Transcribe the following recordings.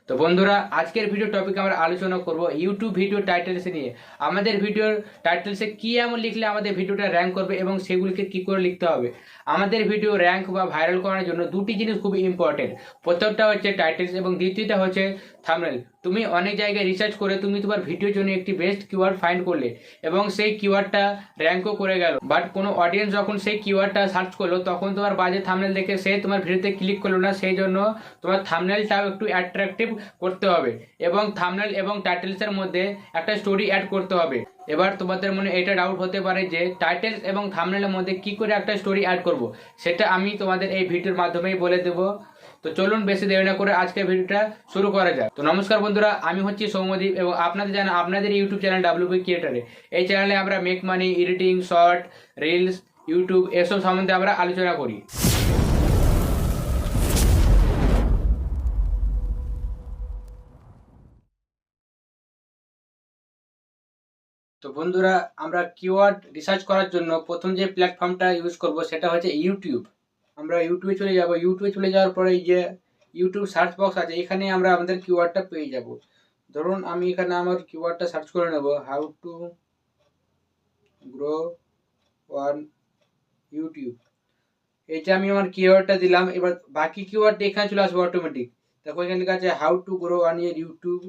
তো বন্ধুরা আজকের ভিডিও টপিক আমরা আলোচনা করব ইউটিউব ভিডিও টাইটেলস নিয়ে। আমাদের ভিডিওর টাইটেলসে কি এমন লিখলে আমাদের ভিডিওটা র্যাঙ্ক করবে এবং সেগুলিকে কি করে লিখতে হবে। আমাদের ভিডিও র্যাঙ্ক বা ভাইরাল করার জন্য দুটি জিনিস খুব ইম্পর্টেন্ট। প্রথমটা হচ্ছে টাইটেলস এবং দ্বিতীয়টা হচ্ছে থাম্বনেল। তুমি অনেক জায়গায় রিসার্চ করে তুমি তোমার ভিডিওর জন্য একটি বেস্ট কিওয়ার্ড ফাইন্ড করলে এবং সেই কিওয়ার্ডটা র্যাঙ্কও করে গেল, বাট কোনো অডিয়েন্স যখন সেই কিওয়ার্ডটা সার্চ করলো তখন তোমার বাজে থাম্বনেল দেখে সে তোমার ভিডিওতে ক্লিক করলো না। সেই জন্য তোমার থাম্বনেলটাও একটু অ্যাট্রাকটিভ করতে হবে এবং থাম্বনেল এবং টাইটেলসের মধ্যে একটা স্টোরি অ্যাড করতে হবে। এবার তোমাদের মনে এটা ডাউট হতে পারে যে টাইটেলস এবং থাম্বনেলের মধ্যে কি করে একটা স্টোরি অ্যাড করব, সেটা আমি তোমাদের এই ভিডিওর মাধ্যমেই বলে দেবো। তো চলুন বেশি দেরি না করে আজকে ভিডিওটা শুরু করা যাক। তো নমস্কার বন্ধুরা, আমি হচ্ছি সৌম্যদীপ এবং আপনাদের জানা আপনাদের ইউটিউব চ্যানেল WP ক্রিয়েটারে। এই চ্যানেলে আমরা make money, editing, short, reels, YouTube এসব সম্বন্ধে আমরা আলোচনা করি। তো বন্ধুরা, আমরা কিওয়ার্ড রিসার্চ করার জন্য প্রথম যে প্ল্যাটফর্মটা ইউজ করব সেটা হচ্ছে ইউটিউব। আমরা ইউটিউবে চলে যাব। ইউটিউবে চলে যাওয়ার পরে এই যে ইউটিউব সার্চ বক্স আছে, এখানে আমরা আমাদের কিওয়ার্ডটা পেয়ে যাব। ধরুন আমি এখানে আমার কিওয়ার্ডটা সার্চ করে নেব, how to grow on YouTube. এইটা আমি আমার কিওয়ার্ডটা দিলাম। এবার বাকি কিওয়ার্ড এখানে চলে আসবে অটোমেটিক। দেখো এখানে লেখা আছে how to grow on year YouTube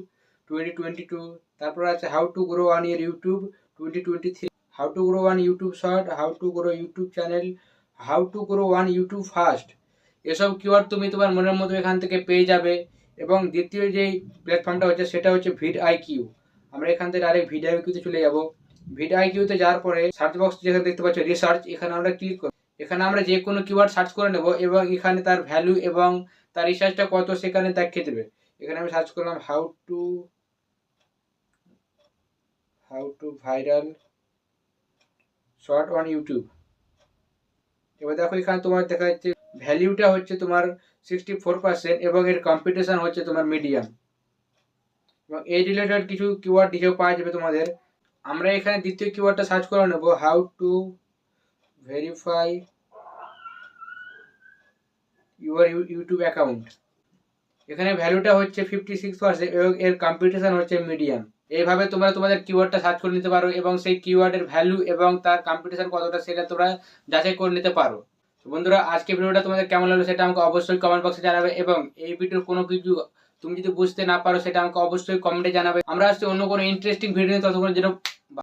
2022, তারপর আছে how to grow on year YouTube 2023, how to grow on YouTube short, how to grow YouTube channel, how to grow on YouTube fast. এসব কিওয়ার্ড তুমি তোমার মনের মতো এখান থেকে পেয়ে যাবে। এবং দ্বিতীয় যেই প্ল্যাটফর্মটা হচ্ছে সেটা হচ্ছে vidIQ। আমরা এখান থেকে ডাইরেক্ট vidIQ-তে চলে যাব। vidIQ-তে যাওয়ার পরে সার্চ বক্স যেখানে দেখতে পাচ্ছ রিসার্চ, এখানে আমরা ক্লিক করব। এখানে আমরা যে কোনো কিওয়ার্ড সার্চ করে নেব এবং এখানে তার ভ্যালু এবং তার রিসার্চটা কত সেখানে দেখিয়ে দেবে। এখানে আমি সার্চ করলাম how to viral short on YouTube. এবার দেখো এখানে তোমার দেখা যাচ্ছে ভ্যালুটা হচ্ছে তোমার 64% এবং এর কম্পিটিশন হচ্ছে তোমার মিডিয়াম। এবং এই রিলেটেড কিছু কিওয়ার্ড নিজেও পাওয়া যাবে তোমাদের। আমরা এখানে দ্বিতীয় কিওয়ার্ডটা সার্চ করে নেব, how to verify your YouTube account. এখানে ভ্যালুটা হচ্ছে 56% এবং এর কম্পিটিশন হচ্ছে মিডিয়াম। এইভাবে তোমরা তোমাদের কিওয়ার্ডটা সার্চ করে নিতে পারো এবং সেই কিওয়ার্ডের ভ্যালু এবং তার কম্পিটিশন কতটা সেটা তোমরা যাচাই করে নিতে পারো। তো বন্ধুরা, আজকে ভিডিওটা তোমাদের কেমন লাগলো সেটা আমাকে অবশ্যই কমেন্ট বক্সে জানাবে এবং এই ভিডিওর কোনো কিছু তুমি যদি বুঝতে না পারো সেটা আমাকে অবশ্যই কমেন্টে জানাবে। আমরা আসছি অন্য কোনো ইন্টারেস্টিং ভিডিও নিয়ে, ততক্ষণ যেন